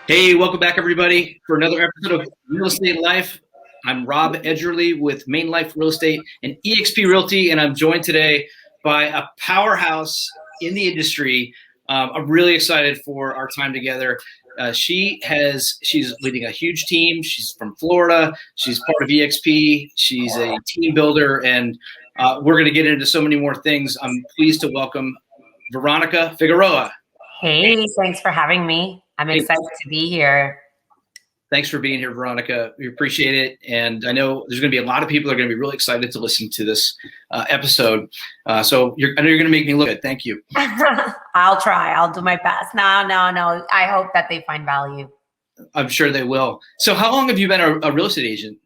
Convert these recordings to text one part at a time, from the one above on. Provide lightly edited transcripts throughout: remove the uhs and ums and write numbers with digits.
Hey, welcome back, everybody, for another episode of Real Estate Life. I'm Rob Edgerly with Main Life Real Estate and eXp Realty, and I'm joined today by a powerhouse in the industry. I'm really excited for our time together. She's leading a huge team. She's from Florida. She's part of eXp. She's a team builder, and we're going to get into so many more things. I'm pleased to welcome Veronica Figueroa. Hey, thanks for having me. I'm excited to be here. Thanks for being here, Veronica. We appreciate it. And I know there's going to be a lot of people that are going to be really excited to listen to this episode. So I know you're going to make me look good. Thank you. I'll try. I'll do my best. No. I hope that they find value. I'm sure they will. So how long have you been a real estate agent?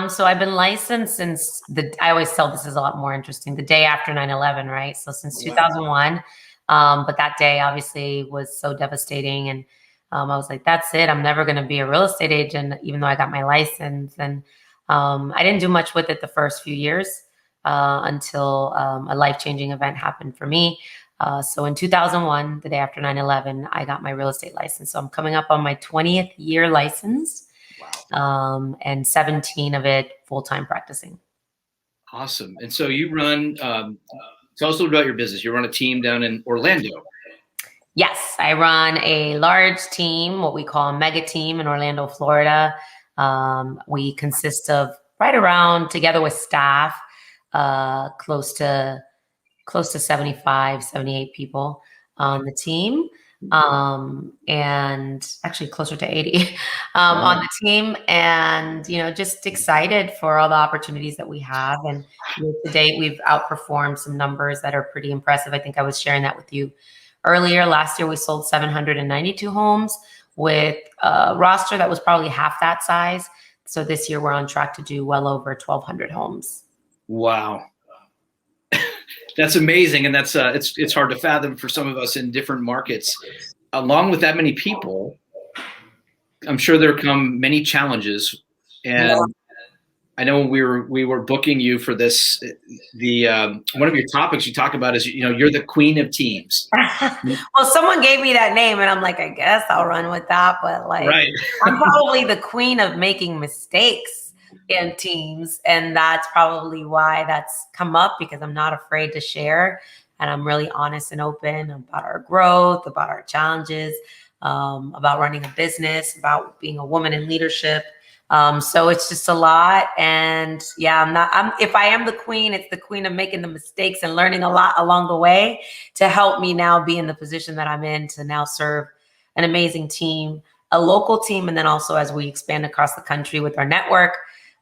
So I've been licensed since I always tell this is a lot more interesting, the day after 9/11, right? So since 2001. But that day obviously was so devastating. And I was like, that's it. I'm never going to be a real estate agent, even though I got my license. And I didn't do much with it the first few years until a life-changing event happened for me. So in 2001, the day after 9/11, I got my real estate license. So I'm coming up on my 20th year license. Wow. And 17 of it full-time practicing. Awesome. And so you run, tell us a little about your business. You run a team down in Orlando. Yes, I run a large team, what we call a mega team in Orlando, Florida. We consist of right around, together with staff, close to 75, 78 people on the team. And actually closer to 80 on the team, and just excited for all the opportunities that we have. And to date, we've outperformed some numbers that are pretty impressive. I think I was sharing that with you earlier. Last year we sold 792 homes with a roster that was probably half that size. So this year we're on track to do well over 1,200 homes. Wow. That's amazing, and that's it's hard to fathom for some of us in different markets. Along with that many people, I'm sure there come many challenges. And yeah. I know when we were booking you for this, one of your topics you talk about is you're the queen of teams. Well, someone gave me that name, and I'm like, I guess I'll run with that. But right. I'm probably the queen of making mistakes in teams, and that's probably why that's come up, because I'm not afraid to share, and I'm really honest and open about our growth, about our challenges, about running a business, about being a woman in leadership. So it's just a lot. And yeah, if I am the queen, it's the queen of making the mistakes and learning a lot along the way to help me now be in the position that I'm in to now serve an amazing team, a local team, and then also as we expand across the country with our network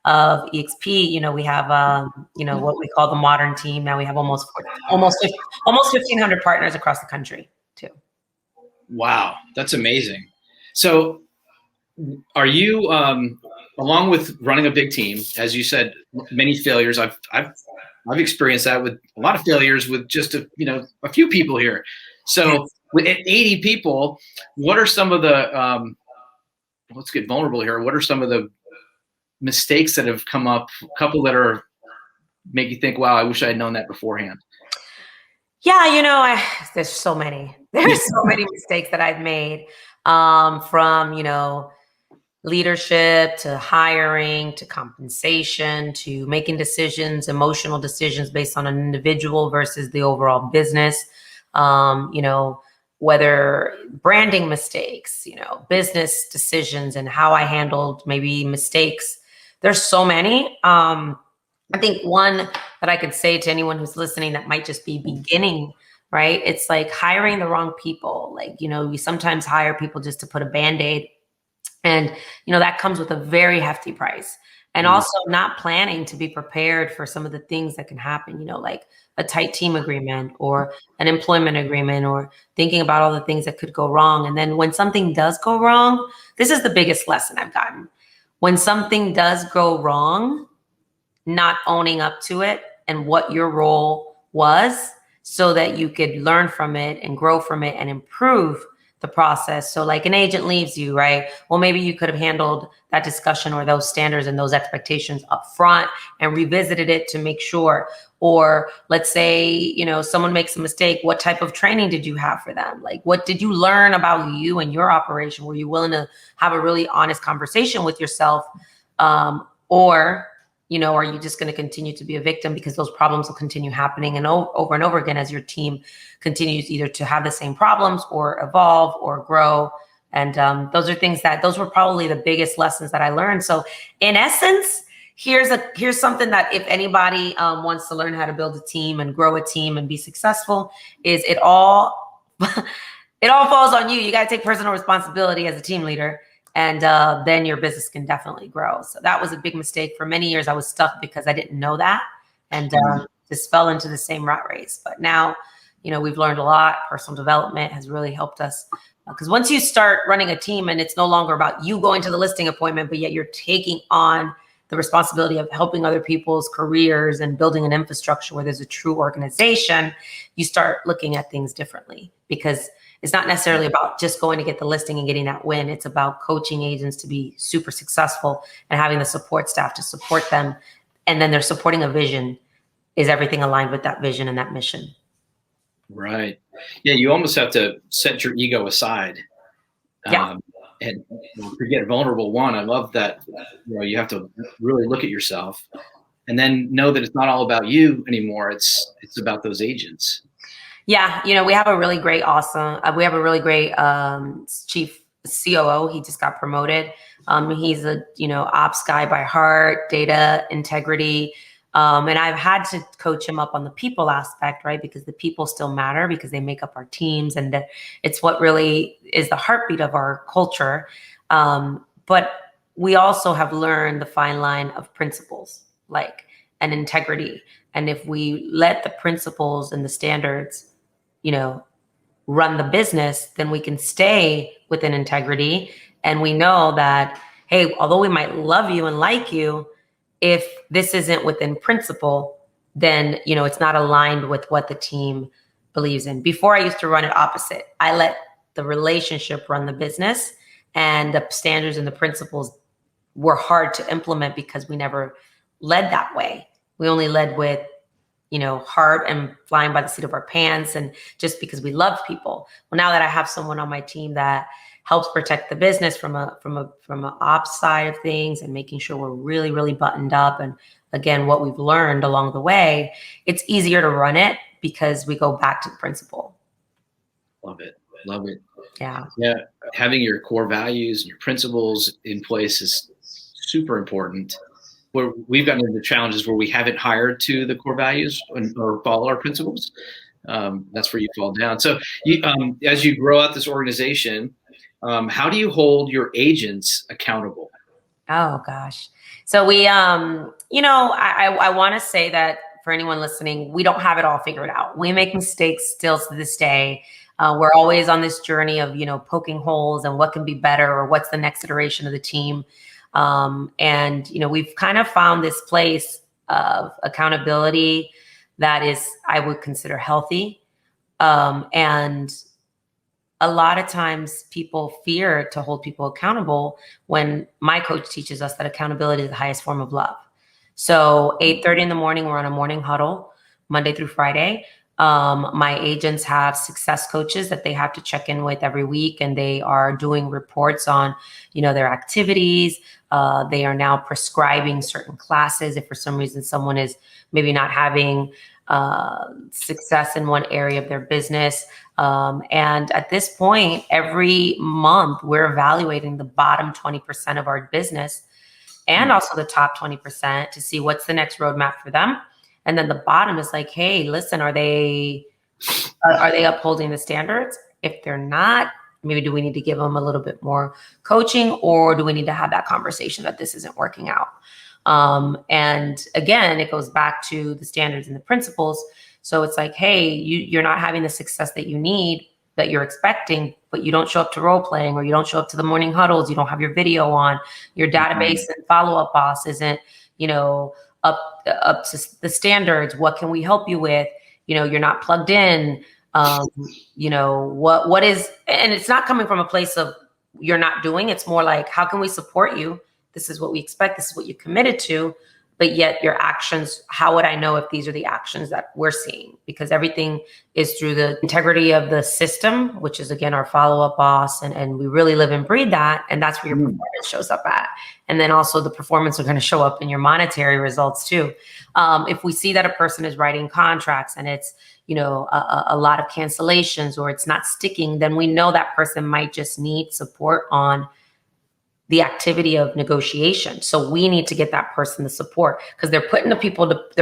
of eXp, we have, what we call the modern team. Now we have almost 1,500 partners across the country too. Wow. That's amazing. So are you, along with running a big team, as you said, many failures, I've experienced that with a lot of failures with just a few people here. So with 80 people, what are some of the, let's get vulnerable here. What are some of the mistakes that have come up, a couple that make you think, wow, I wish I had known that beforehand? Yeah, there's so many. There's so many mistakes that I've made, from, leadership to hiring to compensation to making decisions, emotional decisions based on an individual versus the overall business. Whether branding mistakes, business decisions, and how I handled maybe mistakes. There's so many. I think one that I could say to anyone who's listening that might just be beginning, right? It's like hiring the wrong people. Like, we sometimes hire people just to put a Band-Aid, and, that comes with a very hefty price. And also not planning to be prepared for some of the things that can happen, like a tight team agreement or an employment agreement, or thinking about all the things that could go wrong. And then when something does go wrong, this is the biggest lesson I've gotten. When something does go wrong, not owning up to it and what your role was so that you could learn from it and grow from it and improve the process. So like an agent leaves you, right? Well, maybe you could have handled that discussion or those standards and those expectations up front and revisited it to make sure. Or let's say, you know, someone makes a mistake. What type of training did you have for them? Like, what did you learn about you and your operation? Were you willing to have a really honest conversation with yourself? Or, you know, are you just going to continue to be a victim because those problems will continue happening and over and over again as your team continues either to have the same problems or evolve or grow? And those are things those were probably the biggest lessons that I learned. So in essence, here's something that if anybody wants to learn how to build a team and grow a team and be successful, is it all it all falls on you. You got to take personal responsibility as a team leader. And then your business can definitely grow. So that was a big mistake. For many years, I was stuck because I didn't know that and just fell into the same rat race. But now, you know, we've learned a lot. Personal development has really helped us. Because once you start running a team and it's no longer about you going to the listing appointment, but yet you're taking on the responsibility of helping other people's careers and building an infrastructure where there's a true organization, you start looking at things differently, because it's not necessarily about just going to get the listing and getting that win. It's about coaching agents to be super successful and having the support staff to support them. And then they're supporting a vision. Is everything aligned with that vision and that mission? Right. Yeah, you almost have to set your ego aside. Yeah. And forget vulnerable one. I love that. You know, you have to really look at yourself and then know that it's not all about you anymore. It's about those agents. Yeah, you know, we have a really great chief COO. He just got promoted. He's a, you know, ops guy by heart, data integrity. And I've had to coach him up on the people aspect, right? Because the people still matter because they make up our teams, and it's what really is the heartbeat of our culture. But we also have learned the fine line of principles, like, and integrity. And if we let the principles and the standards, you know, run the business, then we can stay within integrity. And we know that, hey, although we might love you and like you, if this isn't within principle, then, you know, it's not aligned with what the team believes in. Before, I used to run it opposite. I let the relationship run the business, and the standards and the principles were hard to implement because we never led that way. We only led with, you know, heart and flying by the seat of our pants, and just because we love people. Well, now that I have someone on my team that helps protect the business from a ops side of things and making sure we're really, really buttoned up, and again, what we've learned along the way, it's easier to run it because we go back to the principle. Love it. Love it. Yeah. Yeah. Having your core values and your principles in place is super important. Where we've gotten into challenges where we haven't hired to the core values or follow our principles. That's where you fall down. So as you grow out this organization, how do you hold your agents accountable? Oh gosh. So we, you know, I want to say that for anyone listening, we don't have it all figured out. We make mistakes still to this day. We're always on this journey of, you know, poking holes and what can be better or what's the next iteration of the team. And, you know, we've kind of found this place of accountability that is, I would consider healthy. And a lot of times people fear to hold people accountable, when my coach teaches us that accountability is the highest form of love. So 8:30 in the morning, we're on a morning huddle, Monday through Friday. My agents have success coaches that they have to check in with every week, and they are doing reports on, you know, their activities. They are now prescribing certain classes if for some reason someone is maybe not having success in one area of their business. And at this point, every month, we're evaluating the bottom 20% of our business and also the top 20% to see what's the next roadmap for them. And then the bottom is like, hey, listen, are they upholding the standards? If they're not, maybe do we need to give them a little bit more coaching, or do we need to have that conversation that this isn't working out? And again, it goes back to the standards and the principles. So it's like, hey, you're not having the success that you need, that you're expecting, but you don't show up to role playing, or you don't show up to the morning huddles. You don't have your video on. Your database and follow-up boss isn't, you know, up to the standards. What can we help you with? You know, you're not plugged in. What is, and it's not coming from a place of you're not doing. It's more like, how can we support you? This is what we expect. This is what you committed to. But yet your actions, how would I know if these are the actions that we're seeing? Because everything is through the integrity of the system, which is, again, our follow-up boss. And we really live and breathe that. And that's where your performance shows up at. And then also the performance are going to show up in your monetary results too. If we see that a person is writing contracts and it's, a lot of cancellations or it's not sticking, then we know that person might just need support on the activity of negotiation. So we need to get that person the support because they're putting they're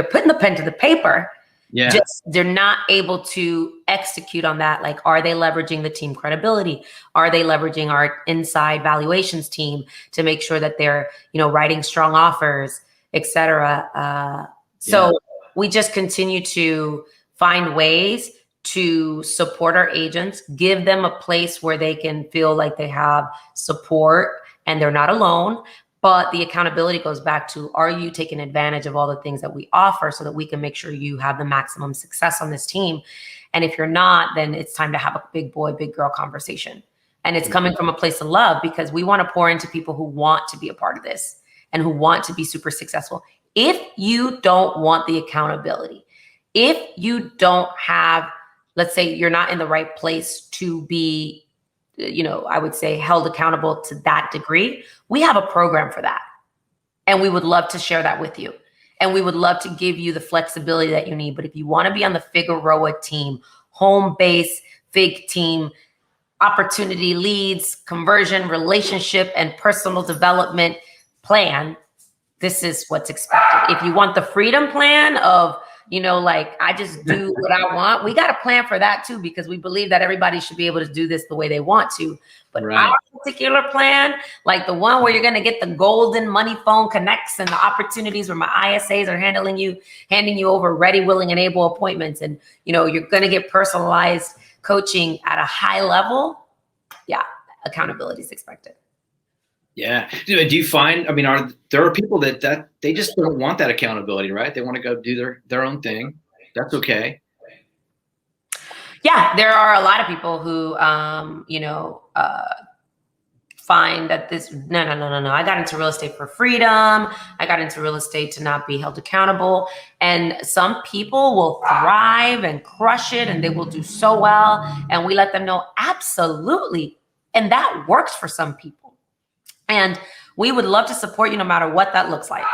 putting the pen to the paper. Yeah. Just they're not able to execute on that. Like, are they leveraging the team credibility? Are they leveraging our inside valuations team to make sure that they're, writing strong offers, et cetera? So we just continue to find ways to support our agents, give them a place where they can feel like they have support and they're not alone. But the accountability goes back to, are you taking advantage of all the things that we offer so that we can make sure you have the maximum success on this team? And if you're not, then it's time to have a big boy, big girl conversation. And it's coming from a place of love because we want to pour into people who want to be a part of this and who want to be super successful. If you don't want the accountability, if you don't have, let's say you're not in the right place to be, I would say held accountable to that degree, we have a program for that. And we would love to share that with you. And we would love to give you the flexibility that you need. But if you want to be on the Figueroa team, home base, Fig team, opportunity leads, conversion, relationship, and personal development plan, this is what's expected. If you want the freedom plan of, I just do what I want, we got a plan for that too, because we believe that everybody should be able to do this the way they want to. But our particular plan, like the one where you're going to get the golden money phone connects and the opportunities where my ISAs are handing you over ready, willing, and able appointments. And, you're going to get personalized coaching at a high level. Yeah. Accountability is expected. Yeah. Do you find, there are people that they just don't want that accountability, right? They want to go do their own thing. That's okay. Yeah. There are a lot of people who, find that no. I got into real estate for freedom. I got into real estate to not be held accountable. And some people will thrive and crush it and they will do so well. And we let them know, absolutely. And that works for some people. And we would love to support you no matter what that looks like.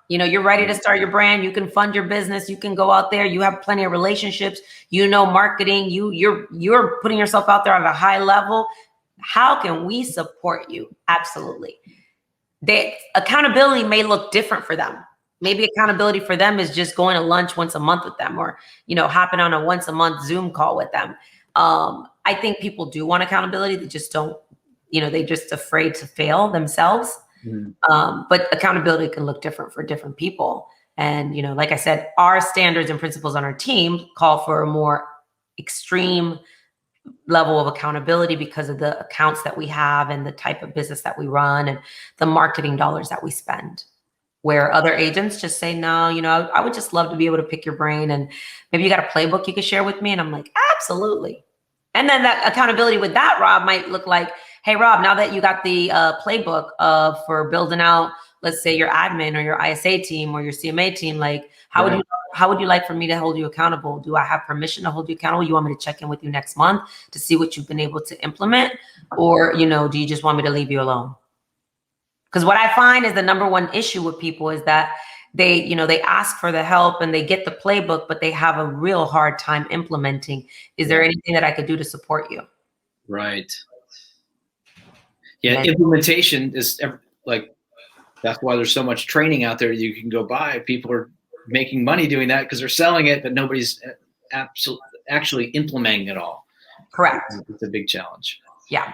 You're ready to start your brand. You can fund your business. You can go out there. You have plenty of relationships, marketing. You're putting yourself out there at a high level. How can we support you? Absolutely. The accountability may look different for them. Maybe accountability for them is just going to lunch once a month with them or, hopping on a once a month Zoom call with them. I think people do want accountability. They just don't, they're just afraid to fail themselves. But accountability can look different for different people. And, like I said, our standards and principles on our team call for a more extreme level of accountability because of the accounts that we have and the type of business that we run and the marketing dollars that we spend. Where other agents just say, no, I would just love to be able to pick your brain and maybe you got a playbook you could share with me. And I'm like, absolutely. And then that accountability with that, Rob, might look like, hey, Rob, now that you got the playbook for building out, let's say your admin or your ISA team or your CMA team, like how would you like for me to hold you accountable? Do I have permission to hold you accountable? You want me to check in with you next month to see what you've been able to implement? Or, do you just want me to leave you alone? Because what I find is the number one issue with people is that they ask for the help and they get the playbook, but they have a real hard time implementing. Is there anything that I could do to support you? Right. Yeah. Implementation is that's why there's so much training out there you can go buy. People are making money doing that because they're selling it, but nobody's actually implementing it all. Correct. It's a big challenge. Yeah.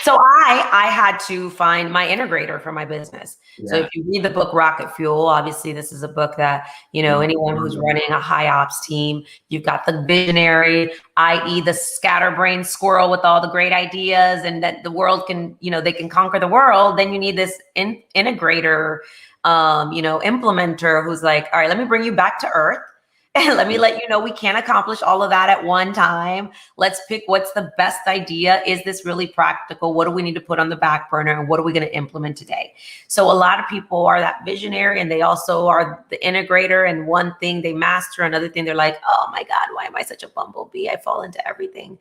So I had to find my integrator for my business. Yeah. So if you read the book Rocket Fuel, obviously this is a book that, anyone who's running a high ops team, you've got the visionary, i.e. the scatterbrain squirrel with all the great ideas and that the world can, they can conquer the world. Then you need this integrator, implementer who's like, all right, let me bring you back to earth And let me let you know, we can't accomplish all of that at one time. Let's pick what's the best idea. Is this really practical? What do we need to put on the back burner? And what are we going to implement today? So a lot of people are that visionary, and they also are the integrator. And one thing they master, another thing they're like, oh my God, why am I such a bumblebee? I fall into everything,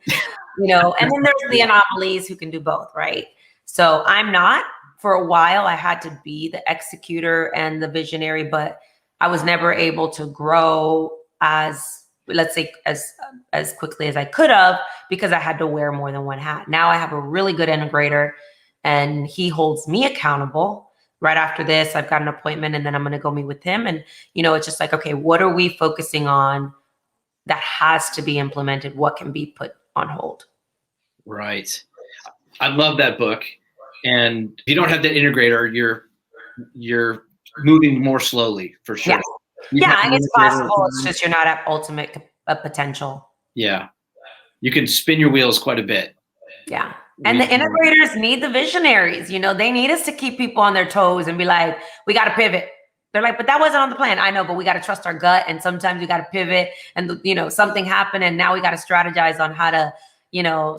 And then there's the anomalies who can do both, right? So I'm not. For a while, I had to be the executor and the visionary, but I was never able to grow as, let's say, as quickly as I could have, because I had to wear more than one hat. Now I have a really good integrator, and he holds me accountable. Right after this, I've got an appointment, and then I'm going to go meet with him. And, it's just like, okay, what are we focusing on that has to be implemented? What can be put on hold? Right. I love that book. And if you don't have that integrator, you're moving more slowly, for sure. Yeah, and it's possible. It's just you're not at ultimate potential. Yeah. You can spin your wheels quite a bit. Yeah. And the integrators need the visionaries. They need us to keep people on their toes and be like, we got to pivot. They're like, but that wasn't on the plan. I know, but we got to trust our gut. And sometimes we got to pivot, and, something happened, and now we got to strategize on how to,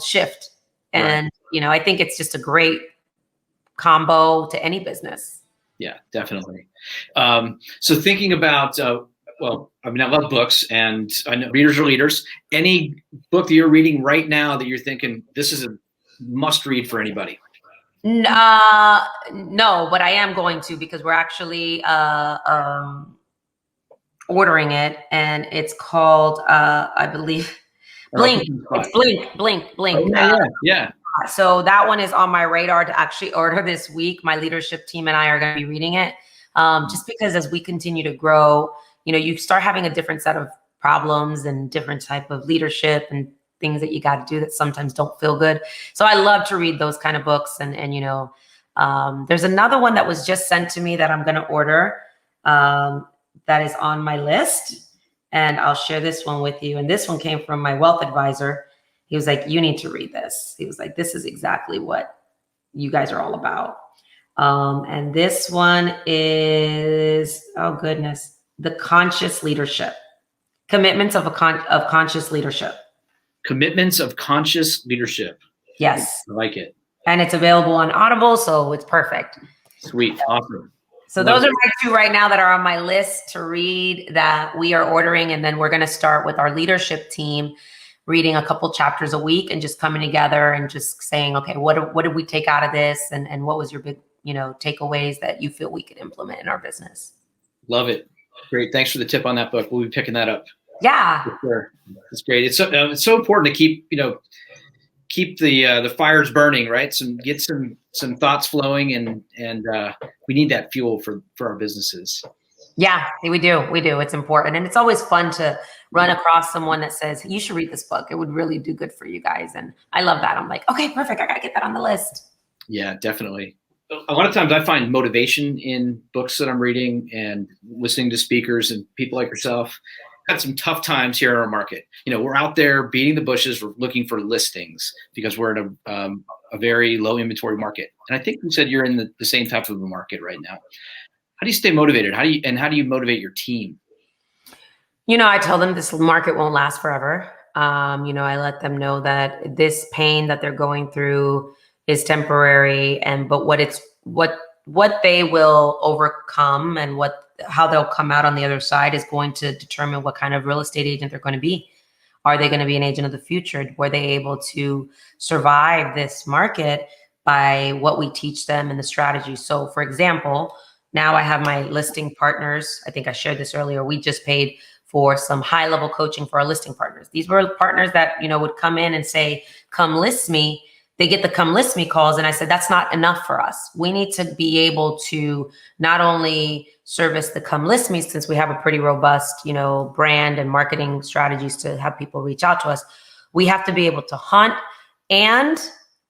shift. And, I think it's just a great combo to any business. Yeah, definitely. So thinking about, I love books, and I know readers are leaders. Any book that you're reading right now that you're thinking, this is a must read for anybody? No, but I am going to, because we're actually ordering it, and it's called, I believe, Blink. It's Blink. Oh, yeah. So that one is on my radar to actually order this week. My leadership team and I are going to be reading it, just because as we continue to grow, you start having a different set of problems and different type of leadership and things that you got to do that sometimes don't feel good. So I love to read those kind of books. And there's another one that was just sent to me that I'm going to order, that is on my list. And I'll share this one with you. And this one came from my wealth advisor. He was like, you need to read this. He was like, this is exactly what you guys are all about. And this one is, oh goodness, The Conscious Leadership. Commitments of Conscious Leadership. Commitments of Conscious Leadership. Yes. I like it. And it's available on Audible, so it's perfect. Sweet. Awesome. So those are my two right now that are on my list to read that we are ordering. And then we're going to start with our leadership team reading a couple chapters a week and just coming together and just saying, okay, what did we take out of this? And what was your big, takeaways that you feel we could implement in our business? Love it. Great. Thanks for the tip on that book. We'll be picking that up. Yeah. For sure. It's great. It's so important to keep the fires burning, right? Get some thoughts flowing, and we need that fuel for our businesses. Yeah, we do. It's important. And it's always fun to run across someone that says, you should read this book. It would really do good for you guys. And I love that. I'm like, okay, perfect. I got to get that on the list. Yeah, definitely. A lot of times I find motivation in books that I'm reading and listening to speakers and people like yourself. Had some tough times here in our market. We're out there beating the bushes. We're looking for listings because we're in a very low inventory market. And I think you said you're in the same type of a market right now. How do you stay motivated? How do you motivate your team? I tell them this market won't last forever. I let them know that this pain that they're going through is temporary, but what they will overcome and how they'll come out on the other side is going to determine what kind of real estate agent they're going to be. Are they going to be an agent of the future? Were they able to survive this market by what we teach them and the strategy? So for example, now I have my listing partners. I think I shared this earlier. We just paid for some high level coaching for our listing partners. These were partners that, would come in and say, come list me. They get the come list me calls. And I said, that's not enough for us. We need to be able to not only service the come list me, since we have a pretty robust, brand and marketing strategies to have people reach out to us. We have to be able to hunt and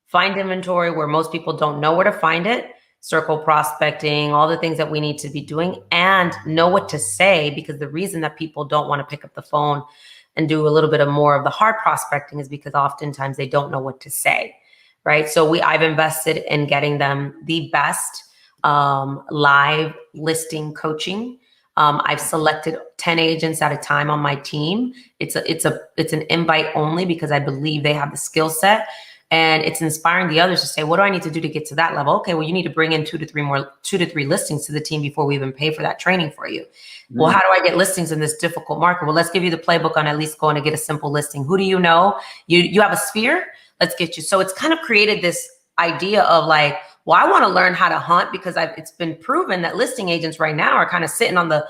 find inventory where most people don't know where to find it, circle prospecting, all the things that we need to be doing, and know what to say, because the reason that people don't want to pick up the phone and do a little bit of more of the hard prospecting is because oftentimes they don't know what to say. Right. So I've invested in getting them the best live listing coaching I've selected 10 agents at a time on my team. It's an invite only because I believe they have the skill set, and it's inspiring the others to say, what do I need to do to get to that level? Okay, well, you need to bring in two to three listings to the team before we even pay for that training for you. Well, how do I get listings in this difficult market? Well, let's give you the playbook on at least going to get a simple listing. Who do you know? You have a sphere? Let's get you. So it's kind of created this idea of like, well, I want to learn how to hunt because it's been proven that listing agents right now are kind of sitting on the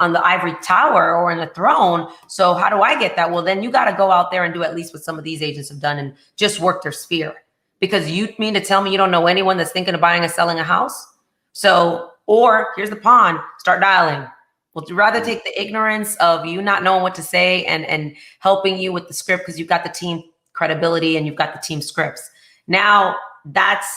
ivory tower or in the throne. So how do I get that? Well, then you got to go out there and do at least what some of these agents have done and just work their sphere. Because you mean to tell me you don't know anyone that's thinking of buying or selling a house? So, or here's the pawn, start dialing. Would you rather take the ignorance of you not knowing what to say and helping you with the script because you've got the team credibility and you've got the team scripts? Now that's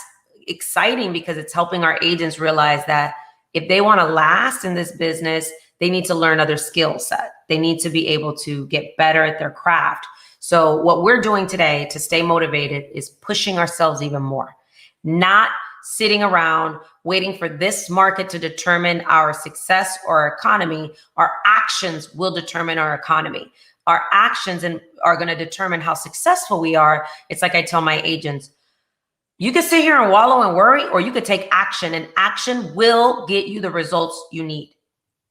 exciting because it's helping our agents realize that if they want to last in this business, they need to learn other skill set. They need to be able to get better at their craft. So what we're doing today to stay motivated is pushing ourselves even more, not sitting around waiting for this market to determine our success or our economy. Our actions will determine our economy. Our actions are going to determine how successful we are. It's like I tell my agents, you can sit here and wallow and worry, or you could take action, and action will get you the results you need.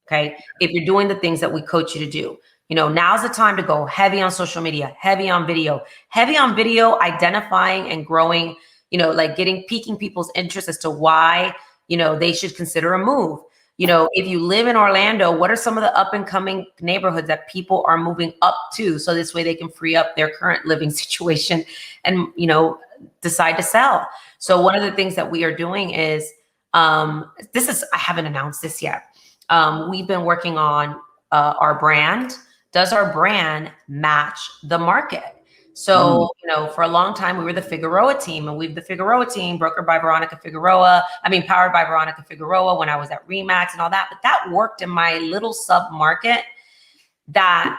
Okay. If you're doing the things that we coach you to do, now's the time to go heavy on social media, heavy on video, identifying and growing, piquing people's interest as to why, they should consider a move. If you live in Orlando, what are some of the up and coming neighborhoods that people are moving up to? So this way they can free up their current living situation and, decide to sell. So one of the things that we are doing is, I haven't announced this yet. We've been working on our brand. Does our brand match the market? So, for a long time, we were the Figueroa team, and the Figueroa team, powered by Veronica Figueroa when I was at Remax and all that. But that worked in my little sub market that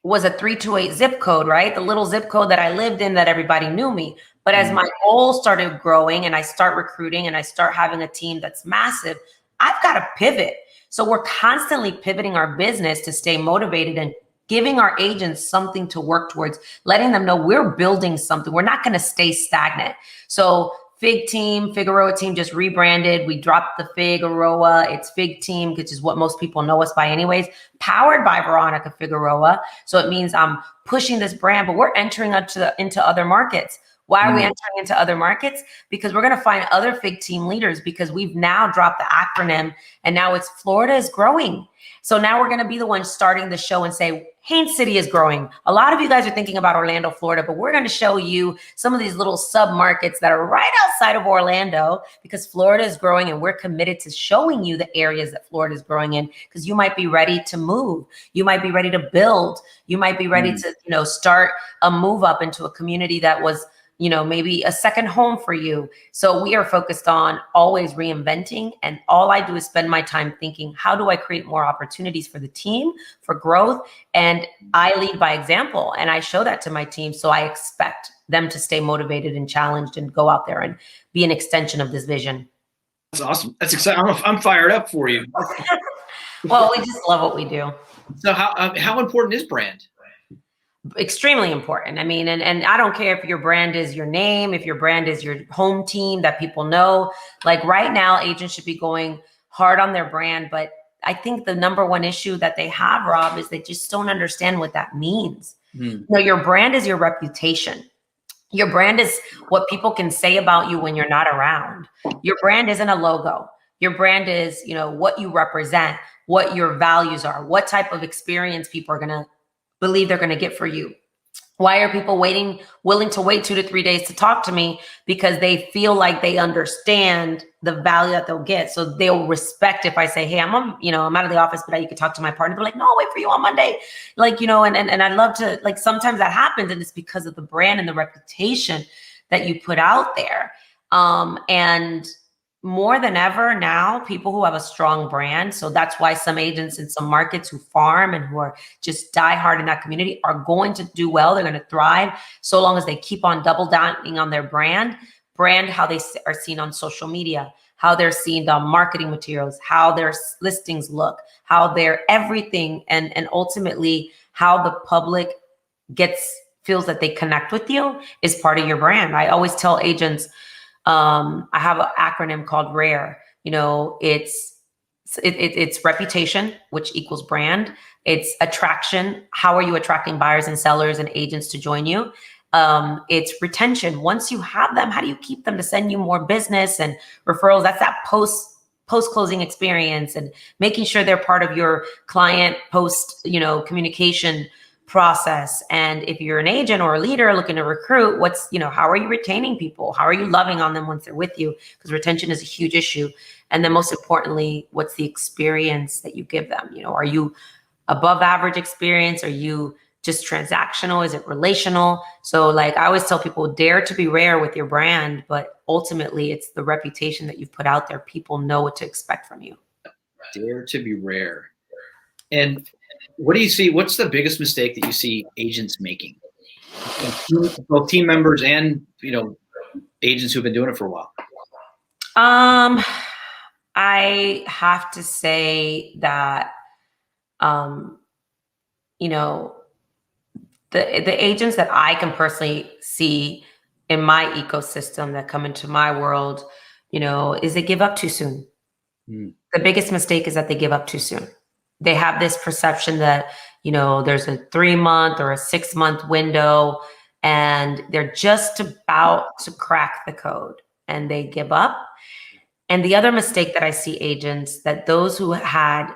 was a 328 zip code, right? The little zip code that I lived in that everybody knew me. But as my goals started growing and I start recruiting and I start having a team that's massive, I've got to pivot. So we're constantly pivoting our business to stay motivated and giving our agents something to work towards, letting them know we're building something. We're not going to stay stagnant. So Figueroa team just rebranded. We dropped the Figueroa. It's Fig Team, which is what most people know us by anyways, powered by Veronica Figueroa. So it means I'm pushing this brand, but we're entering into other markets. Why are we entering into other markets? Because we're going to find other Fig Team leaders, because we've now dropped the acronym and now it's Florida is growing. So now we're going to be the ones starting the show and say, Haines City is growing. A lot of you guys are thinking about Orlando, Florida, but we're going to show you some of these little sub markets that are right outside of Orlando, because Florida is growing and we're committed to showing you the areas that Florida is growing in, because you might be ready to move. You might be ready to build. You might be ready to, start a move up into a community that was, maybe a second home for you. So we are focused on always reinventing. And all I do is spend my time thinking, how do I create more opportunities for the team, for growth? And I lead by example, and I show that to my team. So I expect them to stay motivated and challenged and go out there and be an extension of this vision. That's awesome. That's exciting. I'm fired up for you. Well, we just love what we do. So how important is brand? Extremely important. I mean, and I don't care if your brand is your name, if your brand is your home team that people know. Like right now, agents should be going hard on their brand. But I think the number one issue that they have, Rob, is they just don't understand what that means. Your brand is your reputation. Your brand is what people can say about you when you're not around. Your brand isn't a logo. Your brand is, what you represent, what your values are, what type of experience people are going to believe they're going to get for you. Why are people willing to wait 2 to 3 days to talk to me? Because they feel like they understand the value that they'll get. So they'll respect if I say, hey, I'm out of the office, but you could talk to my partner. They're like, no, I'll wait for you on Monday. And I love to, sometimes that happens, and it's because of the brand and the reputation that you put out there. And more than ever now, people who have a strong brand. So that's why some agents in some markets who farm and who are just diehard in that community are going to do well. They're going to thrive so long as they keep on double downing on their brand, how they are seen on social media, how they're seen on marketing materials, how their listings look, how their everything, and ultimately how the public feels that they connect with you is part of your brand. I always tell agents, I have an acronym called RARE. It's reputation, which equals brand. It's attraction. How are you attracting buyers and sellers and agents to join you? It's retention. Once you have them, how do you keep them to send you more business and referrals? That's that post closing experience and making sure they're part of your client post, communication process. And if you're an agent or a leader looking to recruit, how are you retaining people? How are you loving on them once they're with you? Because retention is a huge issue. And then most importantly, what's the experience that you give them? Are you above average experience? Are you just transactional? Is it relational? So I always tell people, dare to be rare with your brand, but ultimately it's the reputation that you've put out there. People know what to expect from you. Dare to be rare. And what do you see? What's the biggest mistake that you see agents making? Both team members and, agents who've been doing it for a while. I have to say that, the agents that I can personally see in my ecosystem that come into my world, is they give up too soon. The biggest mistake is that they give up too soon. They have this perception that, there's a 3-month or a 6-month window and they're just about to crack the code and they give up. And the other mistake that I see agents, that those who had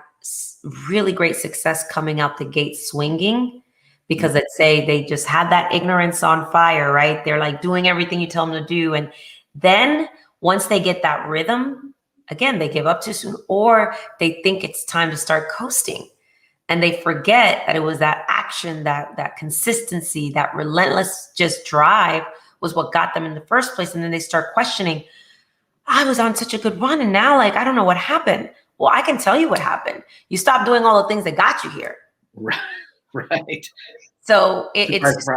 really great success coming out the gate swinging, because let's say they just had that ignorance on fire, right? They're doing everything you tell them to do. And then once they get that rhythm, again, they give up too soon, or they think it's time to start coasting. And they forget that it was that action, that consistency, that relentless just drive was what got them in the first place. And then they start questioning, I was on such a good run and now I don't know what happened. Well, I can tell you what happened. You stopped doing all the things that got you here. Right. So it's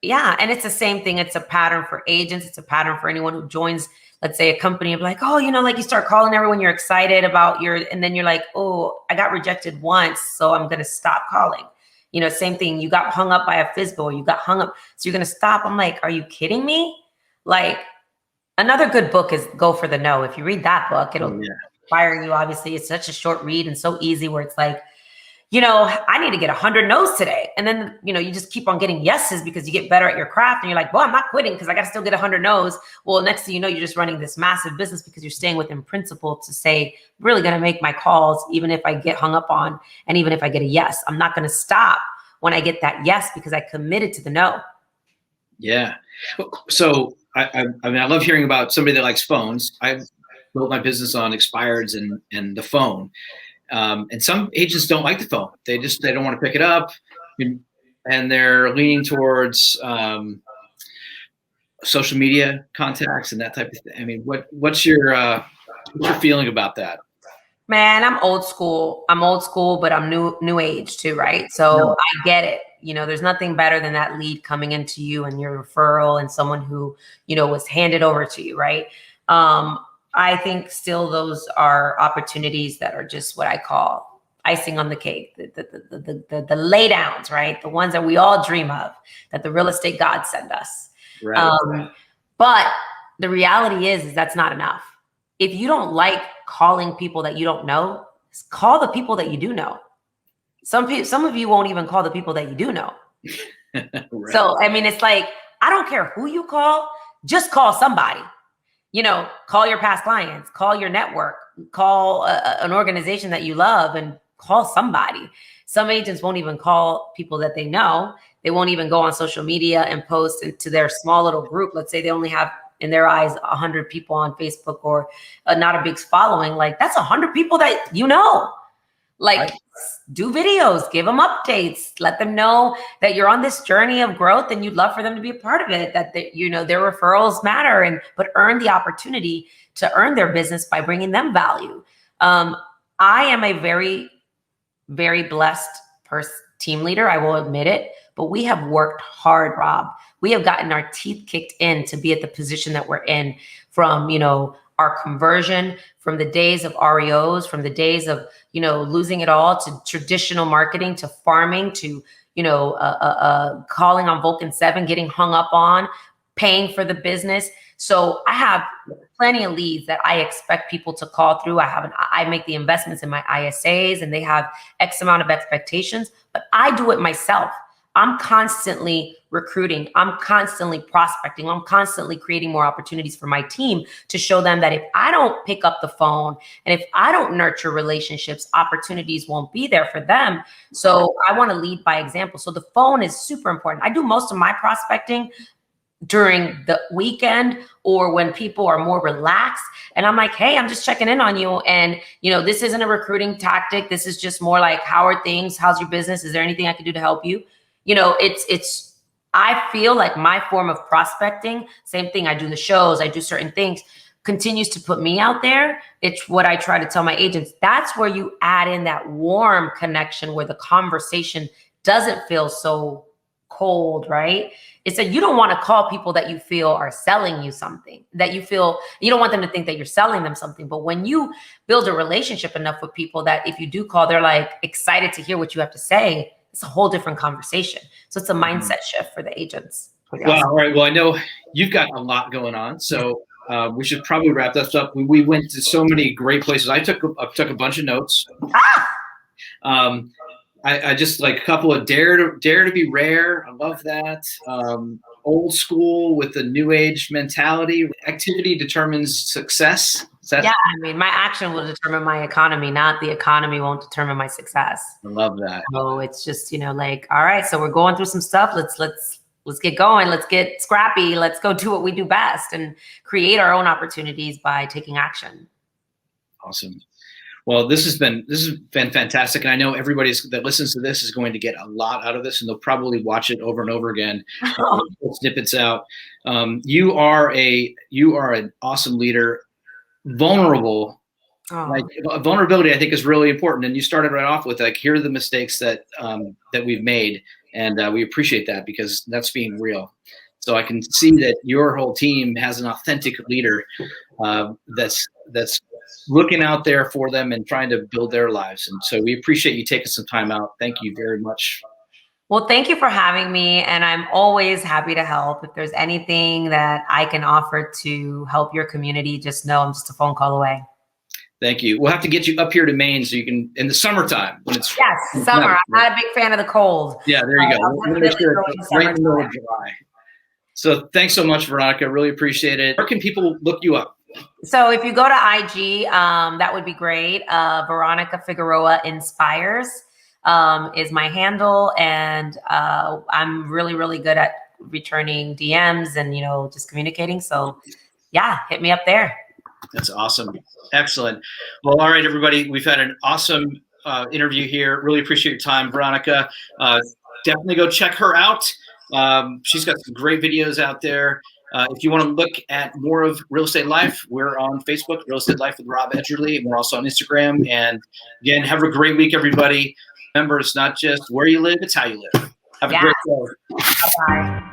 yeah. And it's the same thing. It's a pattern for agents. It's a pattern for anyone who joins, let's say, a company of you start calling everyone you're excited about and then you're like, oh, I got rejected once, so I'm going to stop calling. Same thing. You got hung up by a FISBO, or you got hung up. So you're going to stop. I'm like, are you kidding me? Another good book is Go for the No. If you read that book, it'll inspire you. Obviously, it's such a short read and so easy where it's I need to get 100 no's today. And then, you just keep on getting yeses because you get better at your craft. And you're like, well, I'm not quitting because I got to still get 100 no's. Well, next thing you know, you're just running this massive business because you're staying within principle to say, I'm really going to make my calls, even if I get hung up on, and even if I get a yes. I'm not going to stop when I get that yes because I committed to the no. Yeah. So I love hearing about somebody that likes phones. I've built my business on expireds and the phone. And some agents don't like the phone. They don't want to pick it up, and they're leaning towards social media contacts and that type of thing. I mean, what's your feeling about that? Man, I'm old school, but I'm new age too, right? So I get it. There's nothing better than that lead coming into you and your referral and someone who, was handed over to you, right? I think still those are opportunities that are just what I call icing on the cake, the lay downs, right? The ones that we all dream of, that the real estate gods send us. Right. But the reality is that's not enough. If you don't like calling people that you don't know, call the people that you do know. Some of you won't even call the people that you do know. Right. So, I mean, it's I don't care who you call, just call somebody. Call your past clients, call your network, call an organization that you love, and call somebody. Some agents won't even call people that they know. They won't even go on social media and post into their small little group. Let's say they only have, in their eyes, 100 people on Facebook or not a big following. That's 100 people that right. Do videos, give them updates, let them know that you're on this journey of growth and you'd love for them to be a part of it, that their referrals matter, but earn the opportunity to earn their business by bringing them value. I am a very, very blessed team leader. I will admit it, but we have worked hard, Rob. We have gotten our teeth kicked in to be at the position that we're in, from, our conversion from the days of REOs, from the days of, losing it all, to traditional marketing, to farming, to, calling on Vulcan 7, getting hung up on, paying for the business. So I have plenty of leads that I expect people to call through. I make the investments in my ISAs, and they have X amount of expectations, but I do it myself. I'm constantly recruiting. I'm constantly prospecting. I'm constantly creating more opportunities for my team to show them that if I don't pick up the phone and if I don't nurture relationships, opportunities won't be there for them. So I want to lead by example. So the phone is super important. I do most of my prospecting during the weekend or when people are more relaxed. And I'm like, hey, I'm just checking in on you. And, this isn't a recruiting tactic. This is just more like, how are things? How's your business? Is there anything I can do to help you? I feel like my form of prospecting, same thing. I do the shows, I do certain things, continues to put me out there. It's what I try to tell my agents. That's where you add in that warm connection where the conversation doesn't feel so cold, right? It's that you don't want to call people that you feel are selling you something, that you don't want them to think that you're selling them something. But when you build a relationship enough with people that if you do call, they're like excited to hear what you have to say, it's a whole different conversation. So it's a mindset shift for the agents. Wow. All right. Well, I know you've got a lot going on, so we should probably wrap this up. We went to so many great places. I took a bunch of notes. I just like a couple of dare to be rare. I love that. Old school with the new age mentality. Activity determines success. Yeah, I mean, my action will determine my economy, not the economy won't determine my success. I love that. So it's just, like, all right, so we're going through some stuff. Let's get going. Let's get scrappy. Let's go do what we do best and create our own opportunities by taking action. Awesome. Well, this has been fantastic, and I know everybody that listens to this is going to get a lot out of this, and they'll probably watch it over and over again. Snippets out. You are an awesome leader. Vulnerable. Like vulnerability, I think, is really important. And you started right off with like, here are the mistakes that we've made, and we appreciate that because that's being real. So I can see that your whole team has an authentic leader that's looking out there for them and trying to build their lives. And so we appreciate you taking some time out. Thank you very much. Well, thank you for having me. And I'm always happy to help. If there's anything that I can offer to help your community, just know I'm just a phone call away. Thank you. We'll have to get you up here to Maine so you can, in the summertime. Yes, summer. I'm not a big fan of the cold. Yeah, there you go. Right in the middle of July. So thanks so much, Veronica. Really appreciate it. Where can people look you up? So if you go to IG, that would be great. Veronica Figueroa Inspires is my handle. And I'm really, really good at returning DMs and, just communicating. So yeah, hit me up there. That's awesome. Excellent. Well, all right, everybody. We've had an awesome interview here. Really appreciate your time, Veronica. Definitely go check her out. She's got some great videos out there. If you want to look at more of Real Estate Life, we're on Facebook, Real Estate Life with Rob Edgerly, and we're also on Instagram. And again, have a great week, everybody. Remember, it's not just where you live, it's how you live. Have a great day. Bye-bye.